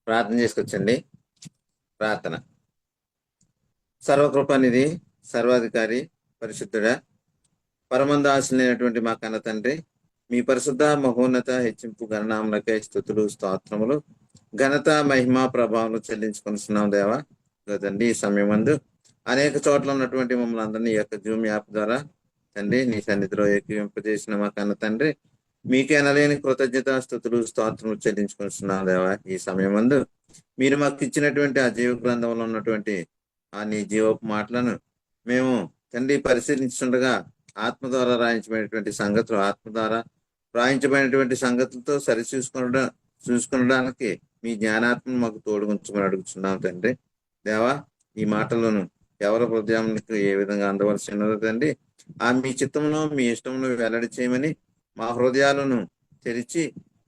ప్రార్థన చేసుకొచ్చండి. ప్రార్థన. సర్వకృపానిధి, సర్వాధికారి, పరిశుద్ధుడా, పరమందాసులైనటువంటి మా కన్న తండ్రి, మీ పరిశుద్ధ మహోన్నత హెచ్చింపు గణనామలకై స్తుతులు స్తోత్రములు, ఘనత మహిమ ప్రభావం చెల్లించుకొనిస్తున్నాం దేవా. తండ్రి, ఈ సమయం అందు అనేక చోట్ల ఉన్నటువంటి మమ్మల్ని అందరినీ ఈ యొక్క జూమ్ యాప్ ద్వారా తండ్రి నీ సన్నిధిలో ఏకీవింపజేసిన మా కన్న తండ్రి, మీకే అనలేని కృతజ్ఞత స్తుతులు స్తోత్రములు చెల్లించుకొనిస్తున్నాం దేవా. ఈ సమయం అందు మీరు మాకు ఇచ్చినటువంటి ఆ జీవ గ్రంథంలో ఉన్నటువంటి ఆ నీ జీవపు మాటలను మేము తండ్రి పరిశీలించుండగా ఆత్మ ద్వారా రాయించబడినటువంటి సంగతులు, ఆత్మ ద్వారా రాయించబడినటువంటి సంగతులతో చూసుకునడానికి మీ జ్ఞానాత్మను మాకు తోడుగుంచమని అడుగుతున్నాం తండ్రి. దేవా, ఈ మాటలను ఎవరి హృదయానికి ఏ విధంగా అందవలసి ఉన్నదో తండ్రి, ఆ మీ చిత్తమును మీ ఇష్టమును వెల్లడి చేయమని మా హృదయాలను తెరిచి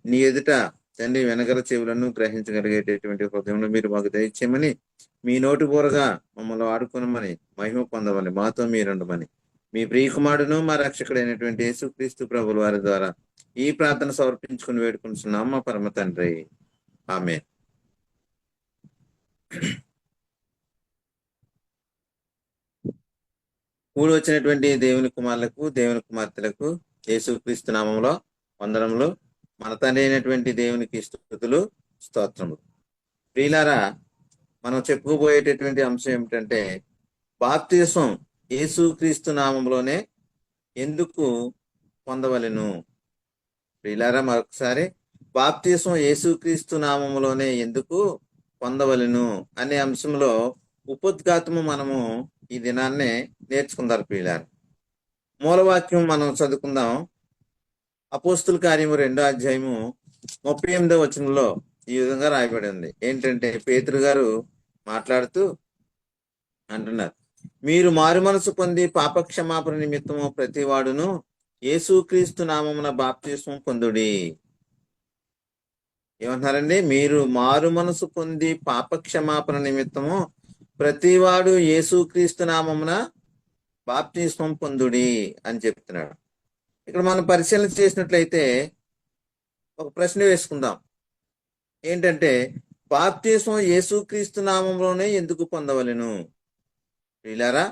నీ ఎదుట తండ్రి వెనగల చెవులను గ్రహించగలిగేటటువంటి హృదయంలో మీరు మాకు దయచేయమని, మీ నోటి బోరగా మమ్మల్ని వాడుకోనమని, మహిమ పొందమని, మాతో మీరుండమని మీ ప్రియకుమారుడును మా రక్షకుడైనటువంటి యేసుక్రీస్తు ప్రభుల వారి ద్వారా ఈ ప్రార్థన సమర్పించుకుని వేడుకుంటున్నాం మా పరమ తండ్రి. ఆమేన్. కూడి వచ్చినటువంటి దేవుని కుమారులకు, దేవుని కుమార్తెలకు యేసుక్రీస్తు నామంలో వందనములు. మన తండ్రి అయినటువంటి దేవునికి స్తుతులు స్తోత్రములు. ప్రియులారా, మనం చెప్పుకోబోయేటటువంటి అంశం ఏమిటంటే, బాప్తిసం యేసుక్రీస్తు నామంలోనే ఎందుకు పొందవలెను. ప్రియులారా, మరొకసారి, బాప్తిసం యేసుక్రీస్తు నామంలోనే ఎందుకు పొందవలెను అనే అంశంలో ఉపోద్ఘాతము మనము ఈ దినాన్నే నేర్చుకుందారు ప్రియులారా. మూలవాక్యం మనం చదువుకుందాం. అపోస్తుల కార్యము 2వ అధ్యాయము 38వ వచనంలో ఈ విధంగా రాయబడి ఉంది. ఏంటంటే, పేతురు గారు మాట్లాడుతూ అంటున్నారు, మీరు మారు మనసు పొంది పాపక్షమాపణ నిమిత్తము ప్రతి వాడును యేసుక్రీస్తు నామమున బాప్తిస్మం పొందుడి. ఏమంటున్నారండి? మీరు మారు మనసు పొంది పాపక్షమాపణ నిమిత్తము ప్రతివాడు యేసుక్రీస్తు నామమున బాప్తిస్మం పొందుడి అని చెప్తున్నాడు. ఇక్కడ మనం పరిశీలన చేసినట్లయితే ఒక ప్రశ్న వేసుకుందాం. ఏంటంటే, బాప్తిస్మం యేసుక్రీస్తు నామంలోనే ఎందుకు పొందవలెను? ప్రియులారా,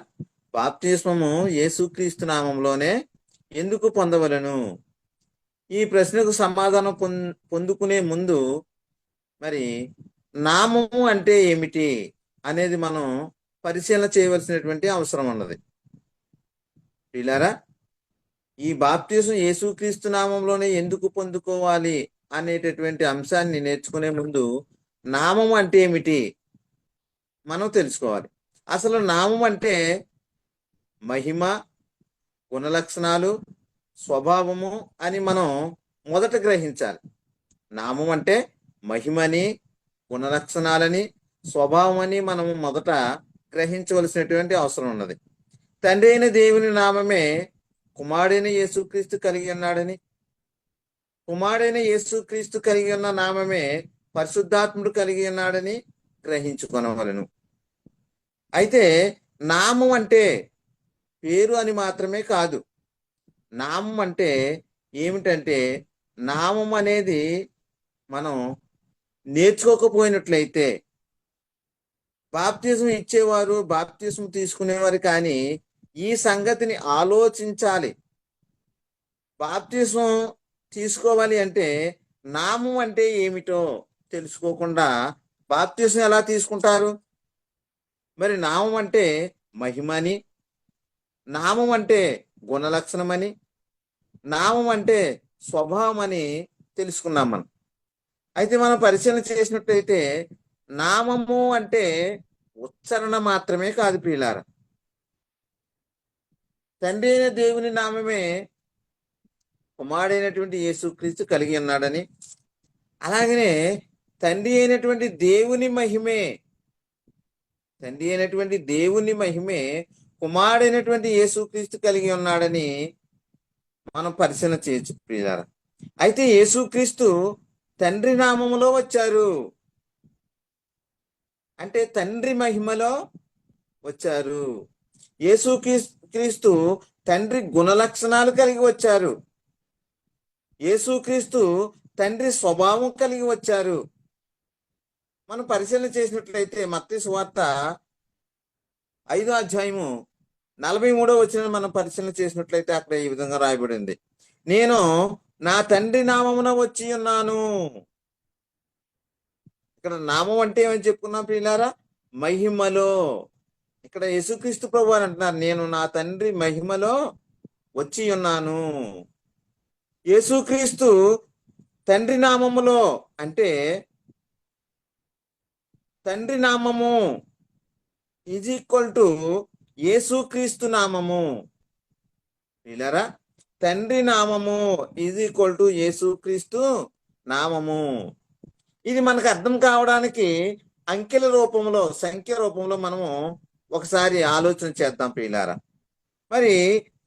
బాప్తిస్మము యేసుక్రీస్తు నామంలోనే ఎందుకు పొందవలెను? ఈ ప్రశ్నకు సమాధానం పొందుకునే ముందు మరి నామము అంటే ఏమిటి అనేది మనం పరిశీలన చేయవలసినటువంటి అవసరం ఉన్నది. ప్రియులారా, ఈ బాప్తిసం యేసుక్రీస్తు నామంలోనే ఎందుకు పొందుకోవాలి అనేటటువంటి అంశాన్ని నేర్చుకునే ముందు నామం అంటే ఏమిటి మనం తెలుసుకోవాలి. అసలు నామం అంటే మహిమ, గుణలక్షణాలు, స్వభావము అని మనం మొదట గ్రహించాలి. నామం అంటే మహిమని, గుణలక్షణాలని, స్వభావం అని మనము మొదట గ్రహించవలసినటువంటి అవసరం ఉన్నది. తండ్రి అయిన దేవుని నామమే కుమారుడైన యేసుక్రీస్తు కలిగి ఉన్నాడని, కుమారుడైన యేసుక్రీస్తు కలిగి ఉన్న నామమే పరిశుద్ధాత్ముడు కలిగి ఉన్నాడని గ్రహించుకొనవలెను. అయితే నామం అంటే పేరు అని మాత్రమే కాదు. నామం అంటే ఏమిటంటే, నామం అనేది మనం నేర్చుకోకపోయినట్లయితే, బాప్తిజం ఇచ్చేవారు, బాప్తిజం తీసుకునేవారు కానీ ఈ సంగతిని ఆలోచించాలి. బాప్తిజం తీసుకోవాలి అంటే నామం అంటే ఏమిటో తెలుసుకోకుండా బాప్తిజం ఎలా తీసుకుంటారు? మరి నామం అంటే మహిమని, నామం అంటే గుణలక్షణమని, నామం అంటే స్వభావం అని తెలుసుకున్నాం మనం. అయితే మనం పరిశీలన చేసినట్లయితే నామము అంటే ఉచ్చారణ మాత్రమే కాదు ప్రియులారా. తండ్రి అయిన దేవుని నామమే కుమారుడైనటువంటి యేసుక్రీస్తు కలిగి ఉన్నాడని, అలాగనే తండ్రి అయినటువంటి దేవుని మహిమే, తండ్రి అయినటువంటి దేవుని మహిమే కుమారుడైనటువంటి యేసుక్రీస్తు కలిగి ఉన్నాడని మనం పరిశీలన చేయొచ్చు ప్రియులారా. అయితే యేసుక్రీస్తు తండ్రి నామములో వచ్చారు అంటే తండ్రి మహిమలో వచ్చారు. యేసుక్రీస్తు తండ్రి గుణలక్షణాలు కలిగి వచ్చారు. యేసుక్రీస్తు తండ్రి స్వభావం కలిగి వచ్చారు. మనం పరిశీలన చేసినట్లయితే మత్తయి సువార్త 5వ అధ్యాయము 43వ వచనం మనం పరిశీలన చేసినట్లయితే అక్కడ ఈ విధంగా రాయబడింది, నేను నా తండ్రి నామమున వచ్చి ఉన్నాను. ఇక్కడ నామం అంటే ఏమని చెప్పుకున్నాం ప్రియులారా? మహిమలో. ఇక్కడ యేసుక్రీస్తు ప్రభు అని అంటున్నారు, నేను నా తండ్రి మహిమలో వచ్చి ఉన్నాను. యేసుక్రీస్తు తండ్రి నామములో అంటే తండ్రి నామము ఈజ్ ఈక్వల్ టు యేసుక్రీస్తు నామము. ప్రియులారా, తండ్రి నామము ఈజ్ ఈక్వల్ టు యేసుక్రీస్తు నామము. ఇది మనకు అర్థం కావడానికి అంకెల రూపంలో, సంఖ్య రూపంలో మనము ఒకసారి ఆలోచన చేద్దాం ప్రియులారా. మరి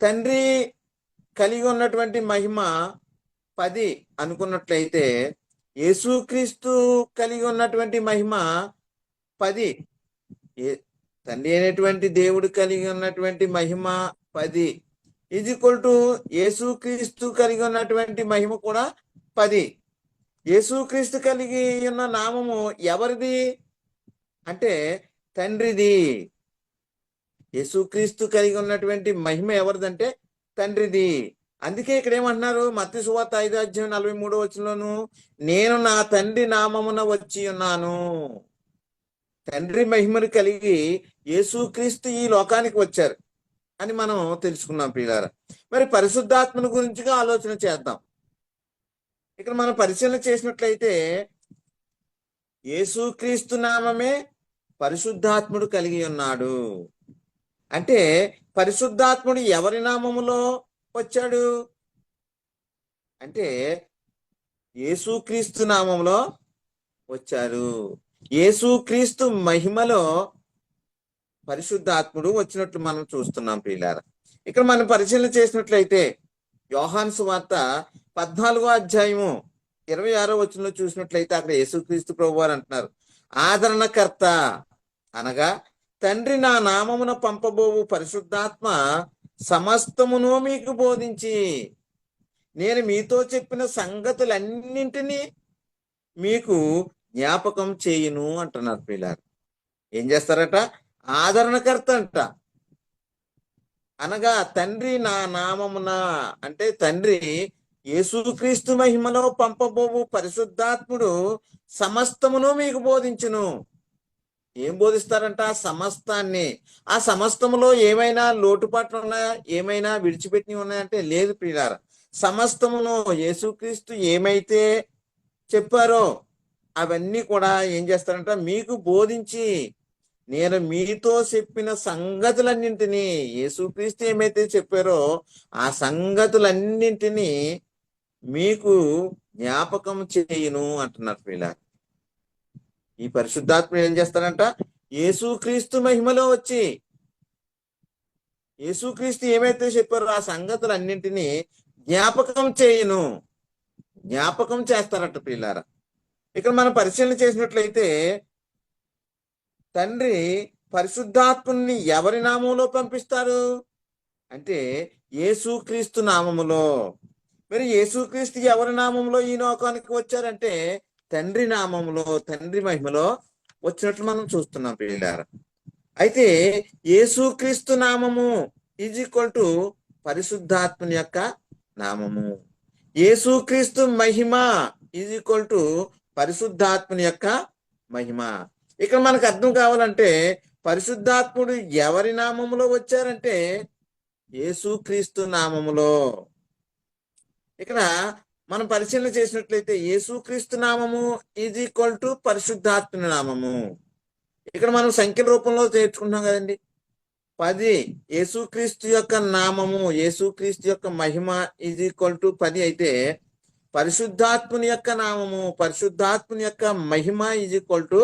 తండ్రి కలిగి ఉన్నటువంటి మహిమ 10 అనుకున్నట్లయితే యేసుక్రీస్తు కలిగి ఉన్నటువంటి మహిమ 10. తండ్రి అయినటువంటి దేవుడు కలిగి ఉన్నటువంటి మహిమ 10 ఈజ్ ఈక్వల్ టు యేసుక్రీస్తు కలిగి ఉన్నటువంటి మహిమ కూడా 10. యేసుక్రీస్తు కలిగి ఉన్న నామము ఎవరిది అంటే తండ్రిది. యేసుక్రీస్తు కలిగి ఉన్నటువంటి మహిమ ఎవరిదంటే తండ్రిది. అందుకే ఇక్కడ ఏమంటున్నారు మత్తయి సువార్త 5వ అధ్యాయం 43వ వచనంలోను, నేను నా తండ్రి నామమున వచ్చి ఉన్నాను. తండ్రి మహిమను కలిగి యేసుక్రీస్తు ఈ లోకానికి వచ్చారు అని మనం తెలుసుకున్నాం ప్రియులారా. మరి పరిశుద్ధాత్మను గురించిగా ఆలోచన చేద్దాం. ఇక్కడ మనం పరిశీలన చేసినట్లయితే యేసుక్రీస్తు నామమే పరిశుద్ధాత్ముడు కలిగి ఉన్నాడు. అంటే పరిశుద్ధాత్ముడు ఎవరి నామములో వచ్చాడు అంటే యేసుక్రీస్తు నామములో వచ్చారు. యేసుక్రీస్తు మహిమలో పరిశుద్ధాత్ముడు వచ్చినట్లు మనం చూస్తున్నాం ప్రియులారా. ఇక్కడ మనం పరిశీలన చేసినట్లయితే యోహాను సువార్త 14వ అధ్యాయము 26వ వచనంలో చూసినట్లయితే అక్కడ యేసుక్రీస్తు ప్రభువారు అంటున్నారు, ఆదరణకర్త అనగా తండ్రి నా నామమున పంపబోవు పరిశుద్ధాత్మ సమస్తమును మీకు బోధించి నేను మీతో చెప్పిన సంగతులన్నింటినీ మీకు జ్ఞాపకం చేయును అంటున్నారు పిల్లలు. ఏం చేస్తారట? ఆదరణకర్త అంట. అనగా తండ్రి నా నామమున అంటే తండ్రి యేసుక్రీస్తు మహిమలో పంపబోవు పరిశుద్ధాత్ముడు సమస్తమును మీకు బోధించును. ఏం బోధిస్తారంట? సమస్తాన్ని. ఆ సమస్తములో ఏమైనా లోటుపాట్లు ఉన్నాయా, ఏమైనా విడిచిపెట్టి ఉన్నాయంటే లేదు ప్రియులారా. సమస్తమును యేసుక్రీస్తు ఏమైతే చెప్పారో అవన్నీ కూడా ఏం చేస్తారంట? మీకు బోధించి నేను మీతో చెప్పిన సంగతులన్నింటినీ, యేసుక్రీస్తు ఏమైతే చెప్పారో ఆ సంగతులన్నింటినీ మీకు జ్ఞాపకం చేయును అంటున్నారు ప్రియులారా. ఈ పరిశుద్ధాత్మ ఏం చేస్తారంట? యేసుక్రీస్తు మహిమలో వచ్చి యేసుక్రీస్తు ఏమైతే చెప్పారో ఆ సంగతులన్నింటినీ జ్ఞాపకం చేయును, జ్ఞాపకం చేస్తారట ప్రియులారా. ఇక్కడ మనం పరిశీలన చేసినట్లయితే తండ్రి పరిశుద్ధాత్ముని ఎవరి నామంలో పంపిస్తారు అంటే యేసుక్రీస్తు నామములో. మరి యేసుక్రీస్తు ఎవరి నామంలో ఈ లోకానికి వచ్చారంటే తండ్రి నామములో, తండ్రి మహిమలో వచ్చినట్లు మనం చూస్తున్నాం ప్రియులారా. అయితే యేసుక్రీస్తు నామము ఈజ్ ఈక్వల్ టు పరిశుద్ధాత్మని యొక్క నామము. యేసుక్రీస్తు మహిమ ఈజ్ ఈక్వల్ టు పరిశుద్ధాత్మని యొక్క మహిమ. ఇక్కడ మనకు అర్థం కావాలంటే పరిశుద్ధాత్ముడు ఎవరి నామములో వచ్చారంటే యేసుక్రీస్తు నామములో. ఇక్కడ మనం పరిశీలన చేసినట్లయితే యేసుక్రీస్తు నామము ఈజ్ ఈక్వల్ టు పరిశుద్ధాత్మని నామము. ఇక్కడ మనం సంఖ్యల రూపంలో చేర్చుకుంటున్నాం కదండి. 10 యేసుక్రీస్తు యొక్క నామము, యేసుక్రీస్తు యొక్క మహిమ ఈజ్ ఈక్వల్ టు 10 అయితే పరిశుద్ధాత్ముని యొక్క నామము, పరిశుద్ధాత్ముని యొక్క మహిమ ఈజ్ ఈక్వల్ టు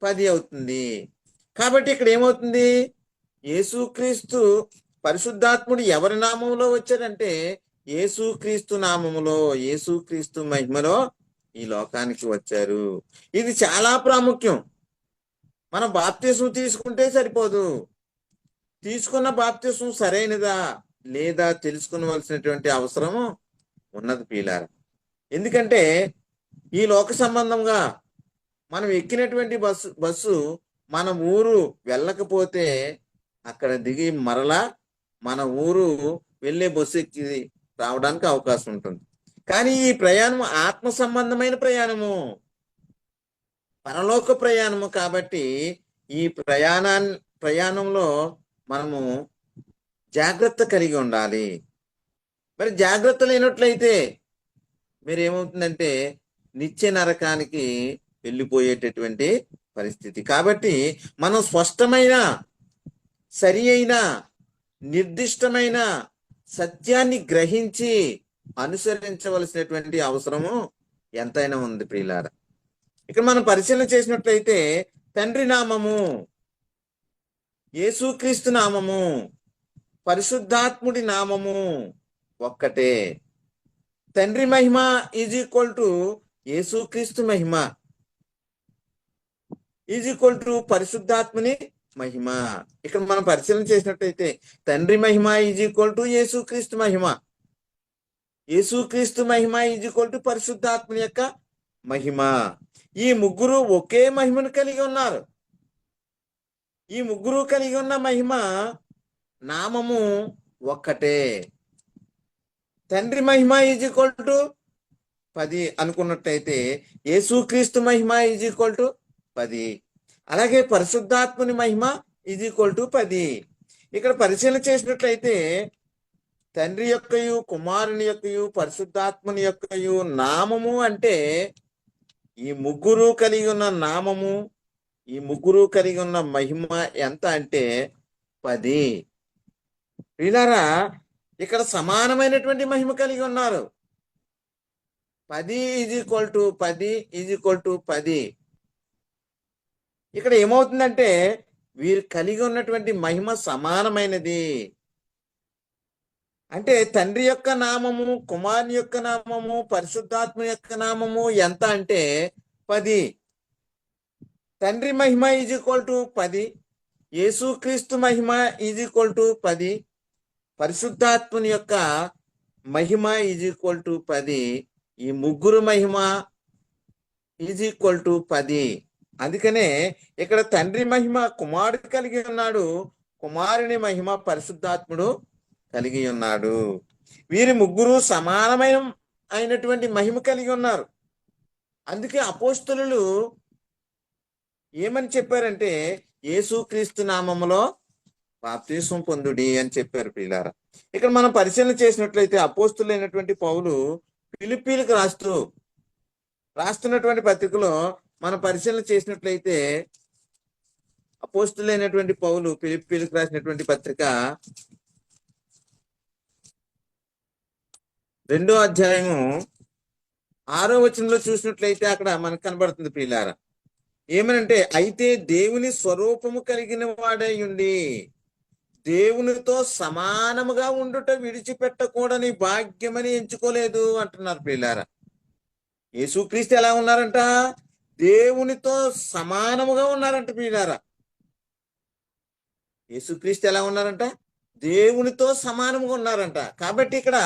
10 అవుతుంది. కాబట్టి ఇక్కడ ఏమవుతుంది? యేసుక్రీస్తు పరిశుద్ధాత్ముడు ఎవరి నామంలో వచ్చారంటే యేసుక్రీస్తు నామములో, యేసుక్రీస్తు మహిమలో ఈ లోకానికి వచ్చారు. ఇది చాలా ప్రాముఖ్యం. మనం బాప్తిస్మం తీసుకుంటే సరిపోదు. తీసుకున్న బాప్తిస్మం సరైనదా లేదా తెలుసుకోవలసినటువంటి అవసరము ఉన్నది ప్రియులారా. ఎందుకంటే ఈ లోక సంబంధంగా మనం ఎక్కినటువంటి బస్సు మన ఊరు వెళ్ళకపోతే అక్కడ దిగి మరలా మన ఊరు వెళ్ళే బస్సు ఎక్కి రావడానికి అవకాశం ఉంటుంది. కానీ ఈ ప్రయాణం ఆత్మ సంబంధమైన పరలోక ప్రయాణము కాబట్టి ఈ ప్రయాణంలో మనము జాగ్రత్త కలిగి ఉండాలి. మరి జాగ్రత్త లేనట్లయితే మీరు ఏమవుతుందంటే నిత్య నరకానికి వెళ్ళిపోయేటటువంటి పరిస్థితి. కాబట్టి మనం స్పష్టమైన సరి అయిన నిర్దిష్టమైన సత్యాన్ని గ్రహించి అనుసరించవలసినటువంటి అవసరము ఎంతైనా ఉంది ప్రియులారా. ఇక్కడ మనం పరిశీలన చేసినట్లయితే తండ్రి నామము, యేసుక్రీస్తు నామము, పరిశుద్ధాత్ముడి నామము ఒక్కటే. తండ్రి మహిమ ఈజ్ ఈక్వల్ టు యేసుక్రీస్తు మహిమ ఈజ్ ఈక్వల్ టు పరిశుద్ధాత్ముని మహిమ. ఇక్కడ మనం పరిశీలన చేసినట్లయితే తండ్రి మహిమ ఈజ్ ఈక్వల్ టు యేసుక్రీస్తు మహిమ, యేసుక్రీస్తు మహిమ ఈజ్ ఈక్వల్ టు పరిశుద్ధాత్ముని యొక్క మహిమ. ఈ ముగ్గురు ఒకే మహిమను కలిగి ఉన్నారు. ఈ ముగ్గురు కలిగి ఉన్న మహిమ నామము ఒక్కటే. తండ్రి మహిమ ఈజ్ ఈక్వల్ టు 10 అనుకున్నట్టయితే యేసుక్రీస్తు మహిమ ఈజ్ ఈక్వల్ టు 10. అలాగే పరిశుద్ధాత్ముని మహిమ ఈజ్ ఈక్వల్ టు 10. ఇక్కడ పరిశీలన చేసినట్లయితే తండ్రి యొక్కయు, కుమారుని యొక్కయు, పరిశుద్ధాత్ముని యొక్కయు నామము అంటే ఈ ముగ్గురు కలిగి ఉన్న నామము, ఈ ముగ్గురు కలిగి ఉన్న మహిమ ఎంత అంటే 10. వీళ్ళారా ఇక్కడ సమానమైనటువంటి మహిమ కలిగి ఉన్నారు. 10 is equal to 10 is equal to 10. ఇక్కడ ఏమవుతుందంటే వీరు కలిగి ఉన్నటువంటి మహిమ సమానమైనది. అంటే తండ్రి యొక్క నామము, కుమారుని యొక్క నామము, పరిశుద్ధాత్మ యొక్క నామము ఎంత అంటే 10. తండ్రి మహిమ ఈజ్ ఈక్వల్ టు 10, యేసుక్రీస్తు మహిమ ఈజ్ ఈక్వల్ టు 10, పరిశుద్ధాత్ముని యొక్క మహిమ ఈజ్ ఈక్వల్ టు 10. ఈ ముగ్గురు మహిమ ఈజ్ ఈక్వల్ టు 10. అందుకనే ఇక్కడ తండ్రి మహిమ కుమారుడు కలిగి ఉన్నాడు, కుమారుని మహిమ పరిశుద్ధాత్ముడు కలిగి ఉన్నాడు. వీరి ముగ్గురు సమానమైన అయినటువంటి మహిమ కలిగి ఉన్నారు. అందుకే అపోస్తలులు ఏమని చెప్పారంటే యేసుక్రీస్తు నామములో బాప్తిస్మం పొందుడి అని చెప్పారు ప్రియులారా. ఇక్కడ మనం పరిశీలన చేసినట్లయితే అపోస్తలులైనటువంటి పౌలు ఫిలిప్పీలకు రాస్తున్నటువంటి పత్రికలో మనం పరిశీలన చేసినట్లయితే అపోస్తలులైనటువంటి పౌలు ఫిలిప్పీలకు రాసినటువంటి పత్రిక 2వ అధ్యాయము 6వ వచనంలో చూసినట్లయితే అక్కడ మనకు కనబడుతుంది ప్రియులారా. ఏమనంటే అయితే దేవుని స్వరూపము కలిగిన వాడై ఉండి దేవునితో సమానముగా ఉండుట విడిచిపెట్టకూడని భాగ్యమని ఎంచుకోలేదు అంటున్నారు ప్రియులారా. యేసుక్రీస్తు ఎలా ఉన్నారంట? దేవునితో సమానముగా ఉన్నారంట ప్రియులారా. యేసుక్రీస్తు ఎలా ఉన్నారంట? దేవునితో సమానముగా ఉన్నారంట. కాబట్టి ఇక్కడ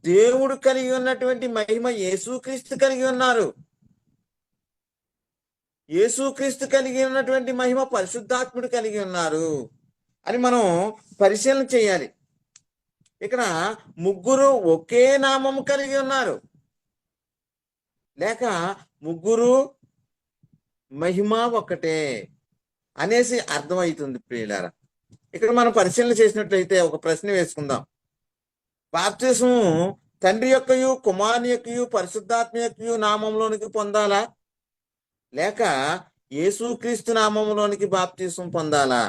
దేవుడు కలిగి ఉన్నటువంటి మహిమ యేసుక్రీస్తు కలిగి ఉన్నారు. యేసుక్రీస్తు కలిగి ఉన్నటువంటి మహిమ పరిశుద్ధాత్ముడు కలిగి ఉన్నారు అని మనం పరిశీలన చేయాలి. ఇక్కడ ముగ్గురు ఒకే నామము కలిగి ఉన్నారు, లేక ముగ్గురు మహిమ ఒక్కటే అనేసి అర్థమవుతుంది ప్రియులారా. ఇక్కడ మనం పరిశీలన చేసినట్లయితే ఒక ప్రశ్న వేసుకుందాం. బాప్తిస్మము తండ్రి యొక్కయు, కుమారుని యొక్కయు, పరిశుద్ధాత్మ యొక్కయు నామంలోనికి పొందాలా, లేక యేసుక్రీస్తు నామంలోనికి బాప్తిస్మం పొందాలా?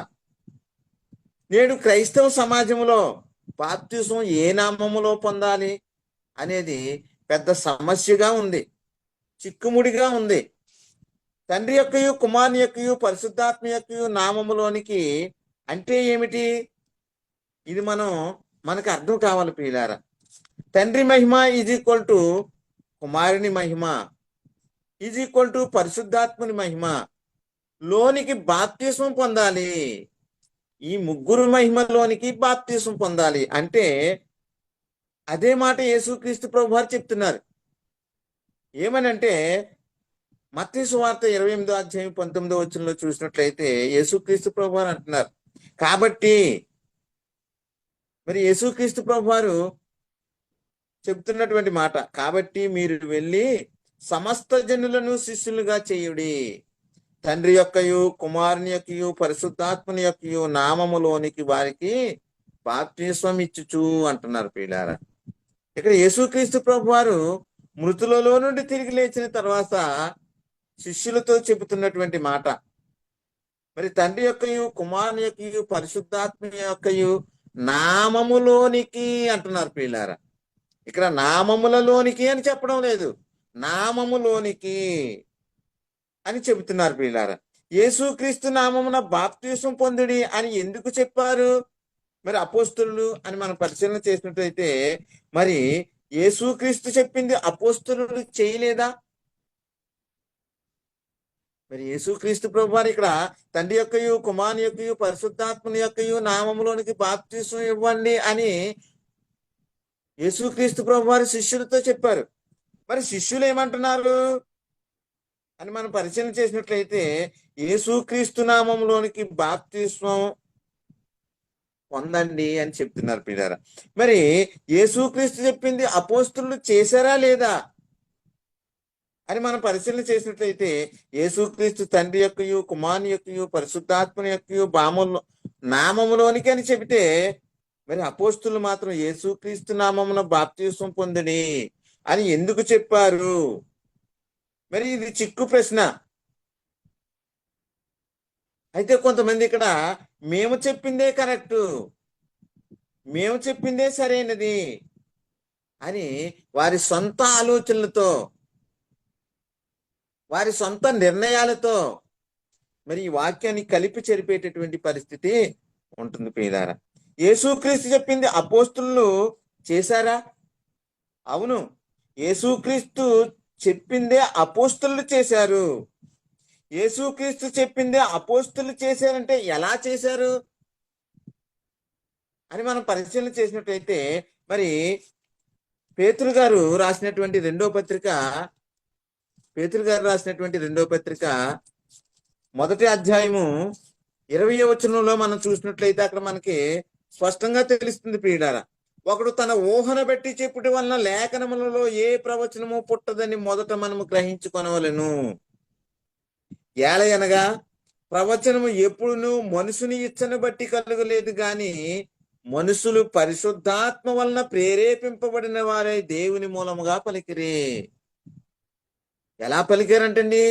నేడు క్రైస్తవ సమాజంలో బాప్తిస్మం ఏ నామములో పొందాలి అనేది పెద్ద సమస్యగా ఉంది, చిక్కుముడిగా ఉంది. తండ్రి యొక్కయు, కుమారుని యొక్కయు, పరిశుద్ధాత్మ యొక్కయు నామములోనికి అంటే ఏమిటి? ఇది మనకు అర్థం కావాలి ప్రియులారా. తండ్రి మహిమ ఈజ్ ఈక్వల్ టు కుమారుని మహిమ ఈజ్ ఈక్వల్ టు పరిశుద్ధాత్ముని మహిమ లోనికి బాప్తిస్మం పొందాలి. ఈ ముగ్గురు మహిమలోనికి బాప్తిస్మం పొందాలి అంటే అదే మాట యేసుక్రీస్తు ప్రభువారు చెప్తున్నారు. ఏమనంటే మత్తయి సువార్త 28వ అధ్యాయం 19వ వచనంలో చూసినట్లయితే యేసుక్రీస్తు ప్రభువారు అంటున్నారు. కాబట్టి మరి యేసుక్రీస్తు ప్రభువారు చెప్తున్నటువంటి మాట, కాబట్టి మీరు వెళ్ళి సమస్త జనులను శిష్యులుగా చేయుడి, తండ్రి యొక్కయు కుమారుని యొక్కయు పరిశుద్ధాత్మని యొక్కయు నామములోనికి వారికి బాప్తిస్మం ఇచ్చుచు అంటున్నారు ప్రియులారా. ఇక్కడ యేసుక్రీస్తు ప్రభువారు మృతులలో నుండి తిరిగి లేచిన తర్వాత శిష్యులతో చెబుతున్నటువంటి మాట, మరి తండ్రి యొక్కయు కుమారుని యొక్కయు పరిశుద్ధాత్మ యొక్కయు నామములోనికి అంటున్నారు ప్రియులారా. ఇక్కడ నామములలోనికి అని చెప్పడం లేదు, నామములోనికి అని చెబుతున్నారు ప్రియులారా. యేసుక్రీస్తు నామమున బాప్తిస్మం పొందుడి అని ఎందుకు చెప్పారు మరి అపోస్తలులు అని మనం పరిశీలన చేసినట్లయితే, మరి యేసుక్రీస్తు చెప్పింది అపోస్తలులు చేయలేదా? మరి యేసుక్రీస్తు ప్రభువారు ఇక్కడ తండ్రి యొక్కయు కుమారుని యొక్కయు పరిశుద్ధాత్మని యొక్కయు నామములోనికి బాప్తిస్మం ఇవ్వండి అని యేసుక్రీస్తు ప్రభువారు శిష్యులతో చెప్పారు. మరి శిష్యులు ఏమంటున్నారు అని మనం పరిశీలన చేసినట్లయితే, యేసుక్రీస్తు నామంలోనికి బాప్తిస్మం పొందండి అని చెప్తున్నారు పిల్లరా. మరి యేసుక్రీస్తు చెప్పింది అపోస్తలులు చేశారా లేదా అని మనం పరిశీలన చేసినట్లయితే, యేసుక్రీస్తు తండ్రి యొక్కయు కుమారుని యొక్కయు పరిశుద్ధాత్మని యొక్కయు నామములోనికి అని చెబితే, మరి అపోస్తలులు మాత్రం యేసుక్రీస్తు నామమున బాప్తిస్మం పొందుడి అని ఎందుకు చెప్పారు? మరి ఇది చిక్కు ప్రశ్న. అయితే కొంతమంది ఇక్కడ మేము చెప్పిందే కరెక్టు, మేము చెప్పిందే సరైనది అని వారి సొంత ఆలోచనలతో, వారి సొంత నిర్ణయాలతో మరి ఈ వాక్యాన్ని కలిపి చెరిపేటటువంటి పరిస్థితి ఉంటుంది ప్రియులారా. యేసుక్రీస్తు చెప్పింది అపోస్తలులు చేశారా? అవును, యేసుక్రీస్తు చెప్పిందే అపోస్తలులు చేశారు. యేసుక్రీస్తు చెప్పిందే అపోస్తలులు చేశారంటే ఎలా చేశారు అని మనం పరిశీలన చేసినట్లయితే, మరి పేతురు గారు రాసినటువంటి రెండో పత్రిక మొదటి అధ్యాయము 20వ వచనంలో మనం చూసినట్లయితే అక్కడ మనకి స్పష్టంగా తెలుస్తుంది ప్రియులారా. ఒకడు తన ఊహను బట్టి చెప్పుటి వలన లేఖనములలో ఏ ప్రవచనము పుట్టదని మొదట మనము గ్రహించుకొనవలెను. ఏలయనగా ప్రవచనము ఎప్పుడును మనుషుని ఇచ్చను బట్టి కలుగలేదు గాని మనుషులు పరిశుద్ధాత్మ వలన ప్రేరేపింపబడిన వారే దేవుని మూలముగా పలికిరి. ఎలా పలికారంటండి?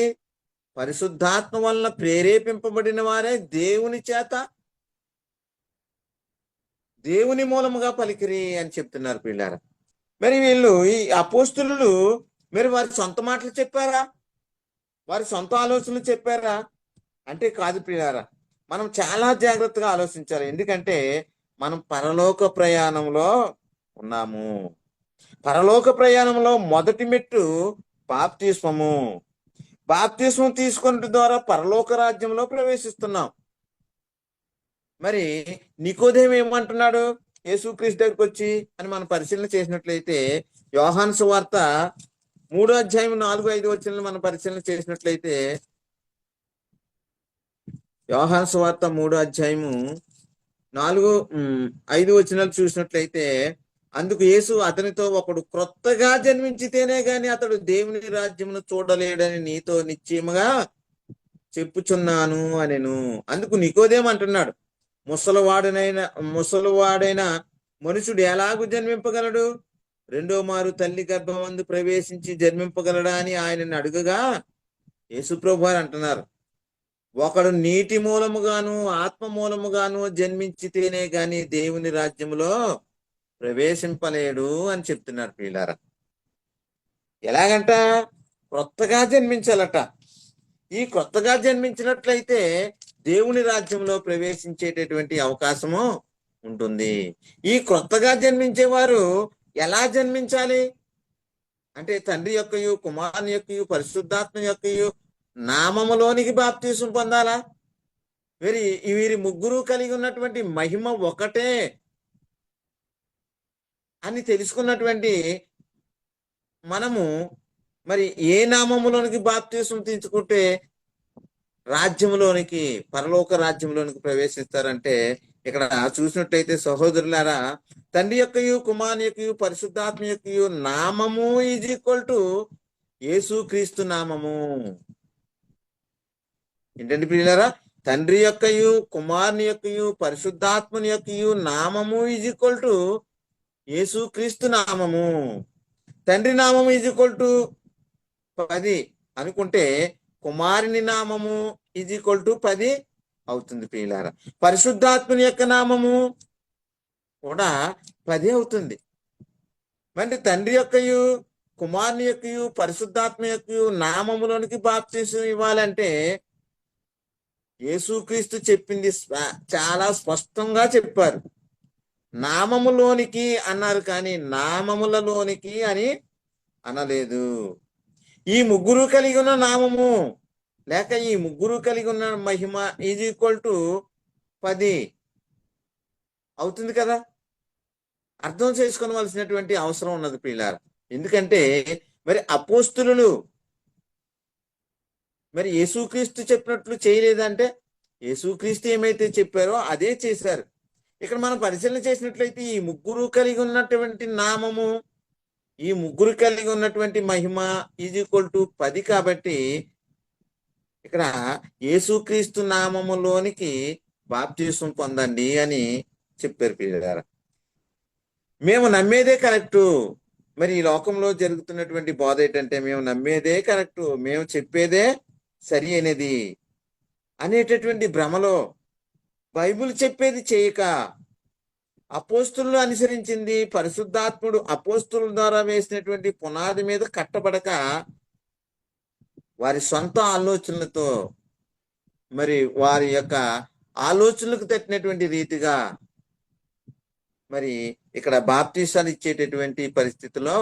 పరిశుద్ధాత్మ వలన ప్రేరేపింపబడిన వారే దేవుని చేత దేవుని మూలముగా పలికిరి అని చెప్తున్నారు పిల్లారా. మరి వీళ్ళు ఈ అపోస్తలులు మరి వారి సొంత మాటలు చెప్పారా? వారి సొంత ఆలోచనలు చెప్పారా అంటే కాదు పిల్లారా. మనం చాలా జాగ్రత్తగా ఆలోచించాలి. ఎందుకంటే మనం పరలోక ప్రయాణంలో ఉన్నాము. పరలోక ప్రయాణంలో మొదటి మెట్టు బాప్తిస్మము. బాప్తిస్మం తీసుకున్న ద్వారా పరలోక రాజ్యంలో ప్రవేశిస్తున్నాం. మరి నికోదేము ఏమంటున్నాడు యేసుక్రీస్తు దగ్గరికి వచ్చి అని మనం పరిశీలన చేసినట్లయితే, యోహాను సువార్త 3వ అధ్యాయం 4-5 వచనాలను మనం పరిశీలన చేసినట్లయితే, యోహాను సువార్త 3వ అధ్యాయము 4-5 వచనాలు చూసినట్లయితే, అందుకు యేసు అతనితో, ఒకడు క్రొత్తగా జన్మించితేనే గాని అతడు దేవుని రాజ్యమును చూడలేడని నీతో నిశ్చయముగా చెప్పుచున్నాను అనెను. అందుకు నికోదేము అంటున్నాడు, ముసలివాడైన మనుషుడు ఎలాగూ జన్మింపగలడు? రెండో మారు తల్లి గర్భమందు ప్రవేశించి జన్మింపగలడా అని ఆయనను అడుగగా యేసుప్రభు వారు అంటున్నారు, ఒకడు నీటి మూలముగాను ఆత్మ మూలముగాను జన్మించితేనే గాని దేవుని రాజ్యములో ప్రవేశింపలేడు అని చెప్తున్నారు ప్రియులారా. ఎలాగంట? క్రొత్తగా జన్మించాలట. ఈ క్రొత్తగా జన్మించినట్లయితే దేవుని రాజ్యంలో ప్రవేశించేటటువంటి అవకాశము ఉంటుంది. ఈ క్రొత్తగా జన్మించేవారు ఎలా జన్మించాలి అంటే, తండ్రి యొక్కయు కుమారుని యొక్కయు పరిశుద్ధాత్మ యొక్కయు నామములోనికి బాప్తిస్మం పొందాలా. వీరి ముగ్గురు కలిగి ఉన్నటువంటి మహిమ ఒకటే అని తెలుసుకున్నటువంటి మనము మరి ఏ నామములోనికి బాప్తిసం తీసుకుంటే రాజ్యంలోనికి, పరలోక రాజ్యంలోనికి ప్రవేశిస్తారంటే, ఇక్కడ చూసినట్టయితే సహోదరులారా, తండ్రి యొక్కయు కుమారుని యొక్కయు పరిశుద్ధాత్మ యొక్కయు నామము ఈజ్ ఈక్వల్ టు యేసుక్రీస్తు నామము. ఏంటండి ప్రియులారా? తండ్రి యొక్కయు కుమారుని యొక్కయు పరిశుద్ధాత్మని యొక్కయు నామము ఈజ్ ఈక్వల్ టు యేసుక్రీస్తు నామము. తండ్రి నామము ఈజ్ ఈక్వల్ టు 10 అనుకుంటే కుమారుని నామము ఈజ్ ఈక్వల్ టు 10 అవుతుంది ప్రియులారా. పరిశుద్ధాత్మని యొక్క నామము కూడా 10 అవుతుంది. మరి తండ్రి యొక్కయు కుమారుని యొక్కయు పరిశుద్ధాత్మ యొక్కయు నామములోనికి బాప్తిసం ఇవ్వాలంటే యేసుక్రీస్తు చెప్పింది చాలా స్పష్టంగా చెప్పారు. నామములోనికి అన్నారు, కానీ నామములలోనికి అని అనలేదు. ఈ ముగ్గురు కలిగి ఉన్న నామము లేక ఈ ముగ్గురు కలిగి ఉన్న మహిమ ఈజ్ ఈక్వల్ టు 10 అవుతుంది కదా. అర్థం చేసుకోవలసినటువంటి అవసరం ఉన్నది ప్రియులారా. ఎందుకంటే మరి అపోస్తులు మరి యేసుక్రీస్తు చెప్పినట్లు చేయలేదంటే, యేసుక్రీస్తు ఏమైతే చెప్పారో అదే చేశారు. ఇక్కడ మనం పరిశీలన చేసినట్లయితే ఈ ముగ్గురు కలిగి ఉన్నటువంటి నామము, ఈ ముగ్గురు కలిగి ఉన్నటువంటి మహిమ ఈజ్ ఈక్వల్ టు 10 కాబట్టి ఇక్కడ యేసుక్రీస్తు నామములోనికి బాప్తిసం పొందండి అని చెప్పారు ప్రియులారా. మేము నమ్మేదే కరెక్టు. మరి ఈ లోకంలో జరుగుతున్నటువంటి బోధ ఏంటంటే, మేము నమ్మేదే కరెక్టు, మేము చెప్పేదే సరి అయినది అనేటటువంటి భ్రమలో బైబిల్ చెప్పేది చేయక అపోస్తులను అనుసరించింది, పరిశుద్ధాత్ముడు అపోస్తుల ద్వారా వేసినటువంటి పునాది మీద కట్టబడక వారి సొంత ఆలోచనలతో మరి వారి యొక్క ఆలోచనలకు తట్టినటువంటి రీతిగా మరి ఇక్కడ బాప్తీసాలు ఇచ్చేటటువంటి పరిస్థితిలో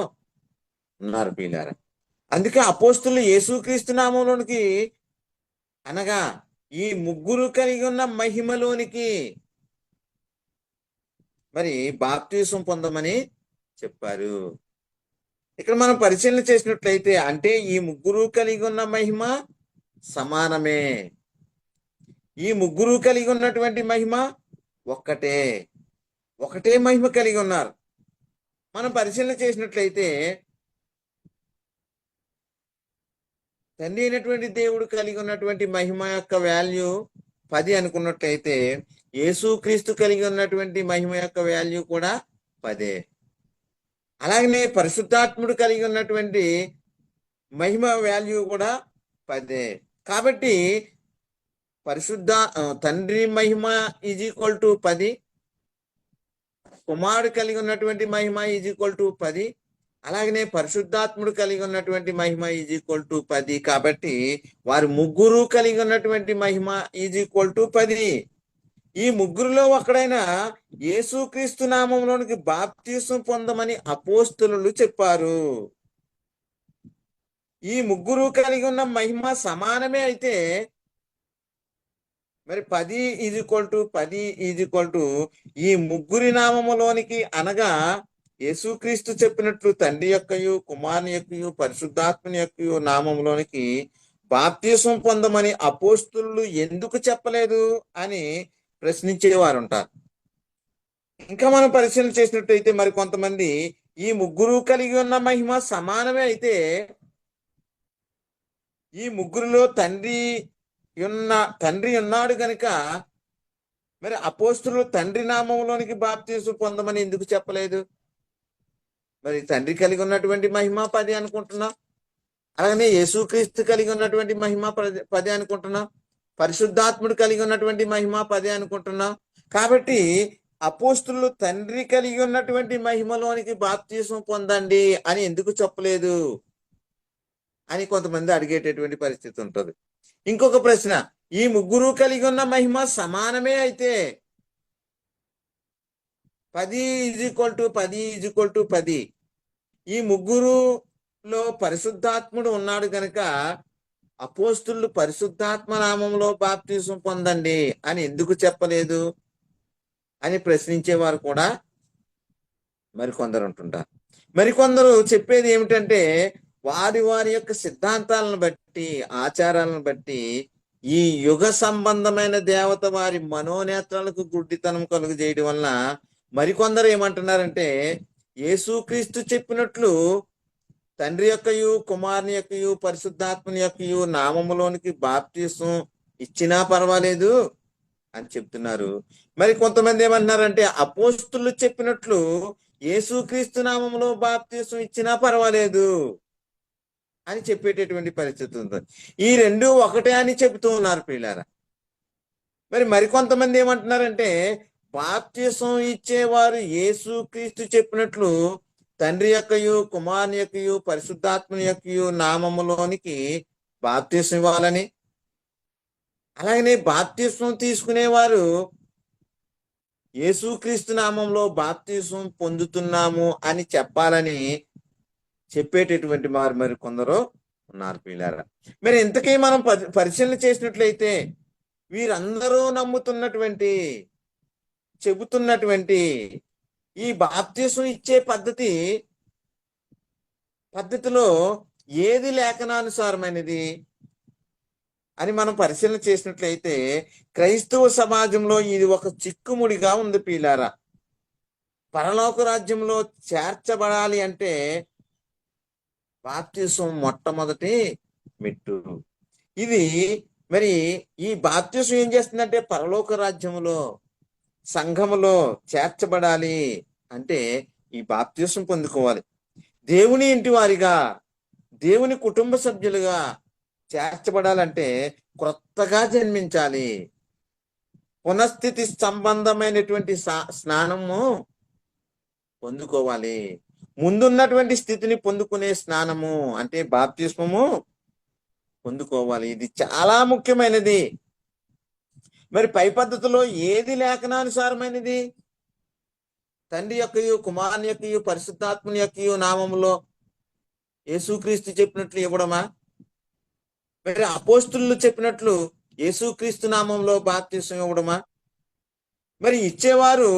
ఉన్నారు ప్రియులారా. అందుకే అపోస్తులు యేసుక్రీస్తు నామంలోనికి అనగా ఈ ముగ్గురు కలిగి ఉన్న మహిమలోనికి మరి బాప్తీసం పొందమని చెప్పారు. ఇక్కడ మనం పరిశీలన చేసినట్లయితే అంటే ఈ ముగ్గురు కలిగి ఉన్న మహిమ సమానమే. ఈ ముగ్గురు కలిగి ఉన్నటువంటి మహిమ ఒకటే మహిమ కలిగి ఉన్నారు. మనం పరిశీలన చేసినట్లయితే తండ్రి అయినటువంటి దేవుడు కలిగి ఉన్నటువంటి మహిమ యొక్క వాల్యూ 10 అనుకున్నట్లయితే యేసుక్రీస్తు కలిగి ఉన్నటువంటి మహిమ యొక్క వాల్యూ కూడా 10. అలాగనే పరిశుద్ధాత్ముడు కలిగి ఉన్నటువంటి మహిమ వాల్యూ కూడా 10. కాబట్టి తండ్రి మహిమ ఈజ్ ఈక్వల్ టు 10, కుమారుడు కలిగి ఉన్నటువంటి మహిమ ఈజ్ ఈక్వల్ టు 10, అలాగనే పరిశుద్ధాత్ముడు కలిగి ఉన్నటువంటి మహిమ ఈజ్ ఈక్వల్ టు 10. కాబట్టి వారు ముగ్గురు కలిగి ఉన్నటువంటి మహిమ ఈజ్ ఈక్వల్ టు 10. ఈ ముగ్గురులో ఒకడైనా యేసుక్రీస్తు నామంలోనికి బాప్తీసం పొందమని అపోస్తులు చెప్పారు. ఈ ముగ్గురు కలిగి ఉన్న మహిమ సమానమే అయితే మరి 10 ఈజ్ ఈక్వల్ టు ఈ ముగ్గురి నామములోనికి అనగా యేసుక్రీస్తు చెప్పినట్లు తండ్రి యొక్కయు కుమారుని యొక్కయు పరిశుద్ధాత్మని యొక్కయు నామంలోనికి బాప్తీసం పొందమని అపోస్తులు ఎందుకు చెప్పలేదు అని ప్రశ్నించేవారు ఉంటారు. ఇంకా మనం పరిశీలన చేసినట్టయితే మరి కొంతమంది ఈ ముగ్గురు కలిగి ఉన్న మహిమ సమానమే అయితే ఈ ముగ్గురులో తండ్రి ఉన్నాడు గనుక మరి అపోస్తులు తండ్రి నామంలోనికి బాప్తీసం పొందమని ఎందుకు చెప్పలేదు? మరి తండ్రి కలిగి ఉన్నటువంటి మహిమ 10 అనుకుంటున్నాం, అలాగనే యేసుక్రీస్తు కలిగి ఉన్నటువంటి మహిమ 10 అనుకుంటున్నాం, పరిశుద్ధాత్ముడు కలిగి ఉన్నటువంటి మహిమ 10 అనుకుంటున్నాం. కాబట్టి అపోస్తులు తండ్రి కలిగి ఉన్నటువంటి మహిమలోనికి బాప్తీసం పొందండి అని ఎందుకు చెప్పలేదు అని కొంతమంది అడిగేటటువంటి పరిస్థితి ఉంటుంది. ఇంకొక ప్రశ్న, ఈ ముగ్గురు కలిగి ఉన్న మహిమ సమానమే అయితే 10 ఈజ్ ఈక్వల్ టు 10, ఈ ముగ్గురులో పరిశుద్ధాత్ముడు ఉన్నాడు కనుక అపోస్తులు పరిశుద్ధాత్మ నామంలో బాప్తీసం పొందండి అని ఎందుకు చెప్పలేదు అని ప్రశ్నించేవారు కూడా మరికొందరు ఉంటుంటారు. మరికొందరు చెప్పేది ఏమిటంటే వారి వారి యొక్క సిద్ధాంతాలను బట్టి, ఆచారాలను బట్టి ఈ యుగ సంబంధమైన దేవత వారి మనోనేత్రాలకు గుడ్డితనం కలుగు చేయడం వల్ల మరికొందరు ఏమంటున్నారంటే, యేసుక్రీస్తు చెప్పినట్లు తండ్రి యొక్కయు కుమారుని యొక్కయు పరిశుద్ధాత్మని యొక్కయు నామములోనికి బాప్తిసం ఇచ్చినా పర్వాలేదు అని చెప్తున్నారు. మరి కొంతమంది ఏమంటున్నారంటే, అపోస్తులు చెప్పినట్లు యేసుక్రీస్తు నామంలో బాప్తిసం ఇచ్చినా పర్వాలేదు అని చెప్పేటటువంటి పరిస్థితి ఉంది. ఈ రెండు ఒకటే అని చెబుతూ ఉన్నారు ప్రియులారా. మరి మరికొంతమంది ఏమంటున్నారంటే, బాప్తిసం ఇచ్చేవారు యేసుక్రీస్తు చెప్పినట్లు తండ్రి యొక్కయు కుమారుని యొక్కయు పరిశుద్ధాత్మని యొక్కయు నామములోనికి బాప్తిసం ఇవ్వాలని, అలాగనే బాప్తిసం తీసుకునేవారు యేసుక్రీస్తు నామంలో బాప్తిసం పొందుతున్నాము అని చెప్పాలని చెప్పేటటువంటి వారు మరి కొందరు ఉన్నారు ప్రియులారా. మరి ఇంతకీ మనం పరిశీలన చేసినట్లయితే వీరందరూ నమ్ముతున్నటువంటి, చెబుతున్నటువంటి ఈ బాప్తిసం ఇచ్చే పద్ధతిలో ఏది లేఖనానుసారమైనది అని మనం పరిశీలన చేసినట్లయితే క్రైస్తవ సమాజంలో ఇది ఒక చిక్కుముడిగా ఉంది ప్రియులారా. పరలోక రాజ్యంలో చేర్చబడాలి అంటే బాప్తిసం మొట్టమొదటి మెట్టు. ఇది మరి ఈ బాప్తిసం ఏం చేస్తుందంటే, పరలోక రాజ్యములో సంఘములో చేర్చబడాలి అంటే ఈ బాప్తిసం పొందుకోవాలి. దేవుని ఇంటి వారిగా, దేవుని కుటుంబ సభ్యులుగా చేర్చబడాలంటే క్రొత్తగా జన్మించాలి. పునఃస్థితి సంబంధమైనటువంటి స్నానము పొందుకోవాలి. ముందున్నటువంటి స్థితిని పొందుకునే స్నానము అంటే బాప్తిస్మము పొందుకోవాలి. ఇది చాలా ముఖ్యమైనది. మరి పై పద్ధతిలో ఏది లేఖనానుసారమైనది? తండ్రి యొక్కయు కుమారుని యొక్కయు పరిశుద్ధాత్మని యొక్కయు నామములో యేసుక్రీస్తు చెప్పినట్లు ఇవ్వడమా? మరి అపోస్తులు చెప్పినట్లు యేసుక్రీస్తు నామంలో బాప్తిసం ఇవ్వడమా? మరి ఇచ్చేవారు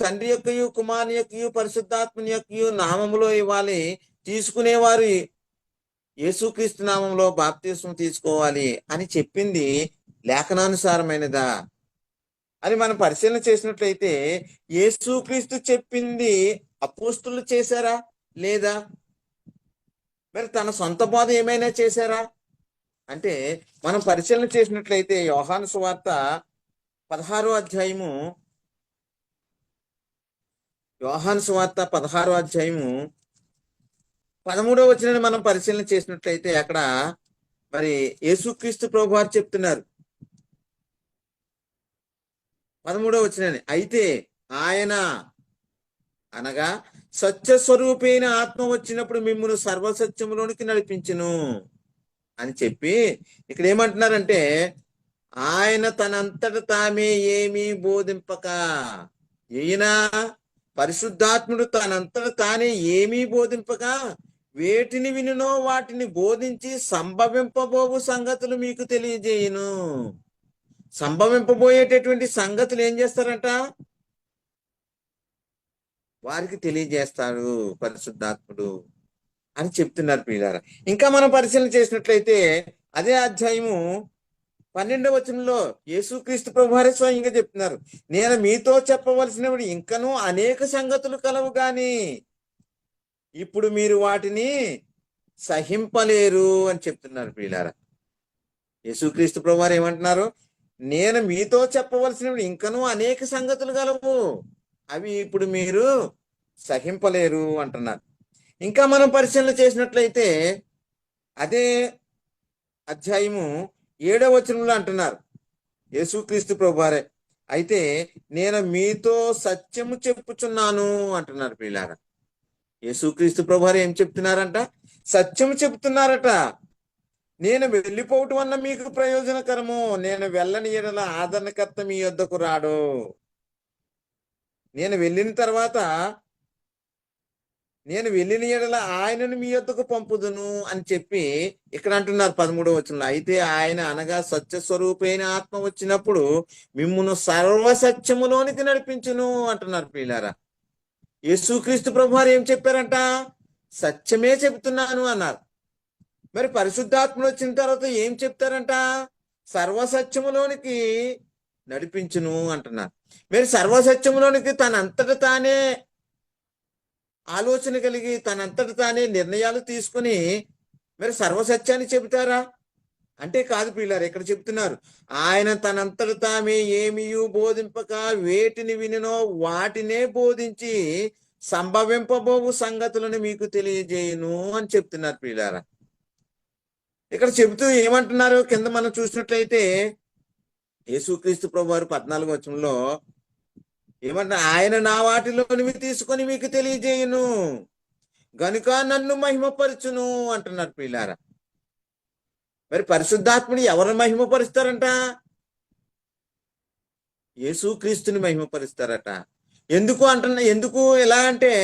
తండ్రి యొక్కయు కుమారుని యొక్కయు పరిశుద్ధాత్మని యొక్కయు నామములో ఇవ్వాలి, తీసుకునేవారు యేసుక్రీస్తు నామంలో బాప్తిసం తీసుకోవాలి అని చెప్పింది లేఖనానుసారమైనదా అని మనం పరిశీలన చేసినట్లయితే, యేసుక్రీస్తు చెప్పింది అపోస్తులు చేశారా లేదా? మరి తన సొంత బోధ ఏమైనా చేశారా అంటే మనం పరిశీలన చేసినట్లయితే యోహాను సువార్త 16వ అధ్యాయము, యోహాను సువార్త 16వ అధ్యాయము 13వ వచనాన్ని మనం పరిశీలన చేసినట్లయితే అక్కడ మరి యేసుక్రీస్తు ప్రభు వారు చెప్తున్నారు 13వ వచనాన్ని, అయితే ఆయన అనగా సత్య స్వరూపైన ఆత్మ వచ్చినప్పుడు మిమ్మును సర్వసత్యములోనికి నడిపించును అని చెప్పి ఇక్కడ ఏమంటున్నారంటే, ఆయన తనంతట తామే ఏమీ బోధింపక, ఈయన పరిశుద్ధాత్ముడు తనంతట తానే ఏమీ బోధింపక వేటిని వినునో వాటిని బోధించి సంభవింపబోవు సంగతులు మీకు తెలియజేయును. సంభవింపబోయేటటువంటి సంగతులు ఏం చేస్తారంట? వారికి తెలియజేస్తాడు పరిశుద్ధాత్ముడు అని చెప్తున్నారు ప్రియులారా. ఇంకా మనం పరిశీలన చేసినట్లయితే అదే అధ్యాయము 12వ వచనంలో యేసుక్రీస్తు ప్రభువారే స్వయంగా చెప్తున్నారు, నేను మీతో చెప్పవలసినవి ఇంకనూ అనేక సంగతులు కలవు గాని ఇప్పుడు మీరు వాటిని సహింపలేరు అని చెప్తున్నారు ప్రియులారా. యేసుక్రీస్తు ప్రభువారు ఏమంటున్నారు? నేను మీతో చెప్పవలసినవి ఇంకనూ అనేక సంగతులు కలవు, అవి ఇప్పుడు మీరు సహింపలేరు అంటున్నారు. ఇంకా మనం పరిశీలన చేసినట్లయితే అదే అధ్యాయము 7వ వచనంలో అంటున్నారు యేసుక్రీస్తు ప్రభువారే, అయితే నేను మీతో సత్యము చెప్పుచున్నాను అంటున్నారు ప్రియులారా. యేసుక్రీస్తు ప్రభువారు ఏం చెప్తున్నారంట? సత్యము చెప్తున్నారట. నేను వెళ్ళిపోవటం వల్ల మీకు ప్రయోజనకరము, నేను వెళ్ళని ఎడల ఆదరణకర్త మీ యొద్దకు రాడు, నేను వెళ్ళిన ఎడల ఆయనను మీ యొద్దకు పంపుదును అని చెప్పి ఇక్కడ అంటున్నారు 13వ వచనంలో. అయితే ఆయన అనగా సత్య స్వరూపైన ఆత్మ వచ్చినప్పుడు మిమ్మును సర్వసత్యములోనికి నడిపించును అంటున్నారు ప్రియులారా. యేసుక్రీస్తు ప్రభువారు ఏం చెప్పారంట? సత్యమే చెబుతున్నాను అన్నారు. మరి పరిశుద్ధాత్ముడు వచ్చిన తర్వాత ఏం చెప్తారంట? సర్వసత్యములోనికి నడిపించును అంటున్నారు. మరి సర్వసత్యములోనికి తనంతట తానే ఆలోచన కలిగి తనంతట తానే నిర్ణయాలు తీసుకుని మరి సర్వసత్యాన్ని చెబుతారా అంటే కాదు పిల్లారు. ఇక్కడ చెప్తున్నారు, ఆయన తనంతట తామే ఏమియు బోధింపక వేటిని వినినో వాటినే బోధించి సంభవింపబోవు సంగతులను మీకు తెలియజేయును అని చెప్తున్నారు పిల్లారా. ఇక్కడ చెబుతూ ఏమంటున్నారు కింద మనం చూసినట్లయితే యేసుక్రీస్తు ప్రభువారు 14వ వచనంలో ఏమంటారు? ఆయన నా వాటిలోనివి తీసుకొని మీకు తెలియజేయును గనుక నన్ను మహిమపరచును అంటున్నారు పిల్లారా. మరి పరిశుద్ధాత్ముడు ఎవరిని మహిమపరుస్తారంట? యేసుక్రీస్తుని మహిమపరుస్తారట. ఎందుకు ఎలా అంటే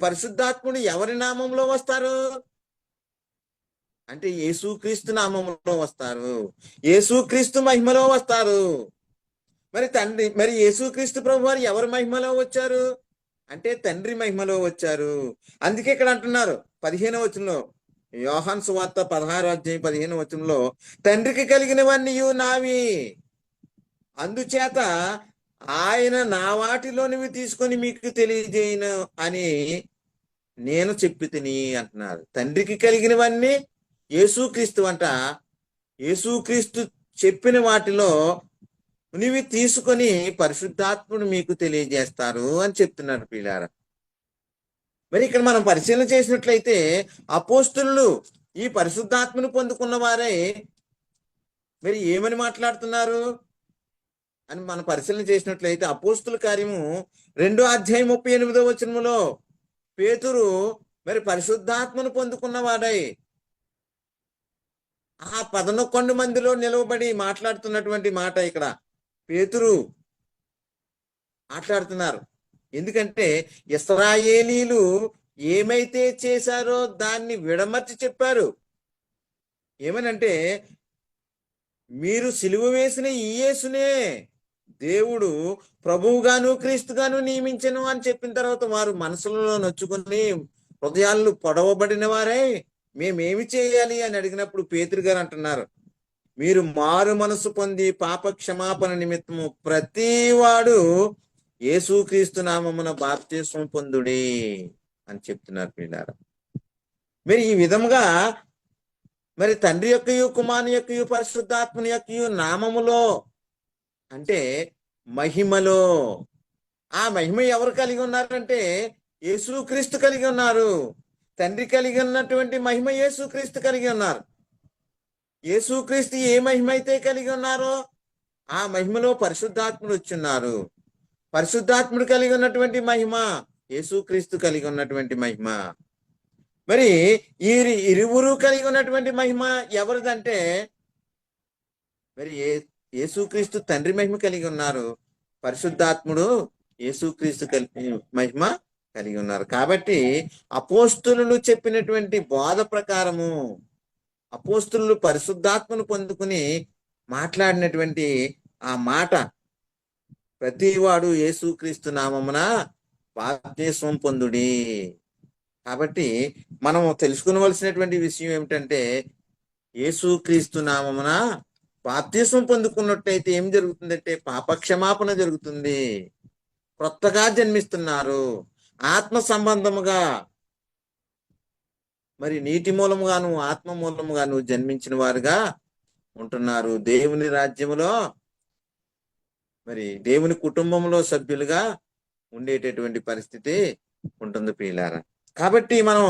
పరిశుద్ధాత్ముడు ఎవరి నామంలో వస్తారు అంటే యేసుక్రీస్తు నామంలో వస్తారు, యేసుక్రీస్తు మహిమలో వస్తారు. మరి యేసుక్రీస్తు ప్రభు వారు ఎవరి మహిమలో వచ్చారు అంటే తండ్రి మహిమలో వచ్చారు. అందుకే ఇక్కడ అంటున్నారు 15వ వచనంలో, యోహాను సువార్త 16వ అధ్యాయం 15వ వచనంలో, తండ్రికి కలిగినవన్నీ నావి, అందుచేత ఆయన నా వాటిలోనివి తీసుకొని మీకు తెలియజేయను అని నేను చెప్పి తిని అంటున్నారు. తండ్రికి కలిగినవన్నీ యేసుక్రీస్తు అంట. యేసుక్రీస్తు చెప్పిన వాటిలో నీవి తీసుకొని పరిశుద్ధాత్ముడు మీకు తెలియజేస్తారు అని చెప్తున్నారు పిల్లారా. మరి ఇక్కడ మనం పరిశీలన చేసినట్లయితే అపోస్తులు ఈ పరిశుద్ధాత్మను పొందుకున్న వారే మరి ఏమని మాట్లాడుతున్నారు అని మనం పరిశీలన చేసినట్లయితే అపోస్తుల కార్యము 2వ అధ్యాయం 38వ వచనములో పేతురు మరి పరిశుద్ధాత్మను పొందుకున్న వాడై ఆ 11 మందిలో నిలవబడి మాట్లాడుతున్నటువంటి మాట ఇక్కడ పేతురు మాట్లాడుతున్నారు. ఎందుకంటే ఇశ్రాయేలీలు ఏమైతే చేశారో దాన్ని విడమర్చి చెప్పారు. ఏమనంటే మీరు సిలువ వేసిన ఈ యేసునే దేవుడు ప్రభువుగాను క్రీస్తుగాను నియమించను అని చెప్పిన తర్వాత వారు మనసులలో నొచ్చుకుని హృదయాలు పొడవబడిన వారే మేమేమి చేయాలి అని అడిగినప్పుడు పేతురు గారు అంటున్నారు, మీరు మారు మనసు పొంది పాప క్షమాపణ నిమిత్తము ప్రతివాడు యేసుక్రీస్తు నామమున బాప్తిస్మం పొందుడి అని చెప్తున్నారు పిల్లారా. మరి ఈ విధముగా మరి తండ్రి యొక్కయు కుమారుని యొక్కయు పరిశుద్ధాత్మని యొక్కయు నామములో అంటే మహిమలో, ఆ మహిమ ఎవరు కలిగి ఉన్నారంటే యేసుక్రీస్తు కలిగి ఉన్నారు. తండ్రి కలిగి ఉన్నటువంటి మహిమ యేసుక్రీస్తు కలిగి ఉన్నారు. యేసుక్రీస్తు ఏ మహిమ అయితే కలిగి ఉన్నారో ఆ మహిమలో పరిశుద్ధాత్ముడు వచ్చున్నారు. పరిశుద్ధాత్ముడు కలిగి ఉన్నటువంటి మహిమ యేసుక్రీస్తు కలిగి ఉన్నటువంటి మహిమ. మరి ఈ ఇరువురు కలిగి ఉన్నటువంటి మహిమ ఎవరిదంటే మరి యేసుక్రీస్తు తండ్రి మహిమ కలిగి ఉన్నారు, పరిశుద్ధాత్ముడు యేసుక్రీస్తు మహిమ కలిగి ఉన్నారు. కాబట్టి అపోస్తులు చెప్పినటువంటి బోధ ప్రకారము అపోస్తులు పరిశుద్ధాత్మను పొందుకుని మాట్లాడినటువంటి ఆ మాట, ప్రతివాడు యేసుక్రీస్తు నామమున బాప్తిస్మం పొందుడి. కాబట్టి మనం తెలుసుకోవలసినటువంటి విషయం ఏమిటంటే యేసుక్రీస్తు నామమున బాప్తిస్మం పొందుకున్నట్టయితే ఏం జరుగుతుందంటే పాపక్షమాపణ జరుగుతుంది, కొత్తగా జన్మిస్తున్నారు, ఆత్మ సంబంధముగా మరి నీటి మూలముగాను ఆత్మ మూలముగాను జన్మించిన వారుగా ఉంటున్నారు. దేవుని రాజ్యములో మరి దేవుని కుటుంబంలో సభ్యులుగా ఉండేటటువంటి పరిస్థితి ఉంటుంది ప్రియులారా. కాబట్టి మనం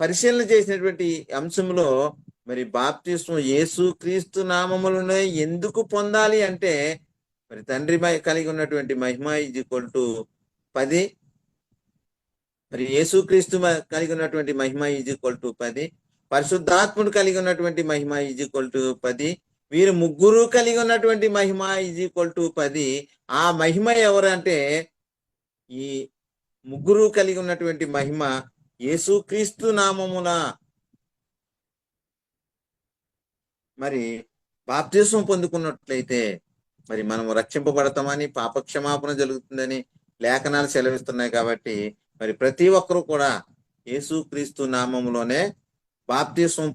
పరిశీలన చేసినటువంటి అంశంలో మరి బాప్తిస్మం యేసుక్రీస్తు నామములోనే ఎందుకు పొందాలి అంటే మరి తండ్రి కలిగి ఉన్నటువంటి మహిమ = 10, మరి యేసుక్రీస్తు కలిగి ఉన్నటువంటి మహిమ = 10, పరిశుద్ధాత్ముడు కలిగి ఉన్నటువంటి మహిమ = 10, వీరు ముగ్గురు కలిగి ఉన్నటువంటి మహిమ = 10. ఆ మహిమ ఎవరంటే ఈ ముగ్గురు కలిగి ఉన్నటువంటి మహిమ యేసుక్రీస్తు నామమున మరి బాప్తిస్మం పొందుకున్నట్లయితే మరి మనం రక్షింపబడతామని, పాపక్షమాపణ జరుగుతుందని లేఖనాలు సెలవిస్తున్నాయి. కాబట్టి మరి ప్రతి ఒక్కరూ కూడా యేసుక్రీస్తు నామములోనే బాప్తిస్వం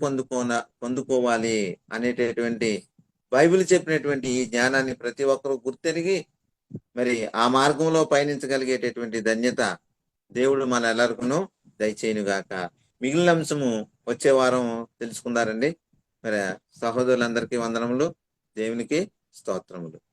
పొందుకోవాలి అనేటటువంటి బైబిల్ చెప్పినటువంటి ఈ జ్ఞానాన్ని ప్రతి ఒక్కరూ గుర్తెరిగి మరి ఆ మార్గంలో పయనించగలిగేటటువంటి ధన్యత దేవుడు మన ఎల్లరికను దయచేయునుగాక. మిగిలిన అంశము వచ్చే వారం తెలుసుకుందారండి. మరి సహోదరులందరికీ వందనములు, దేవునికి స్తోత్రములు.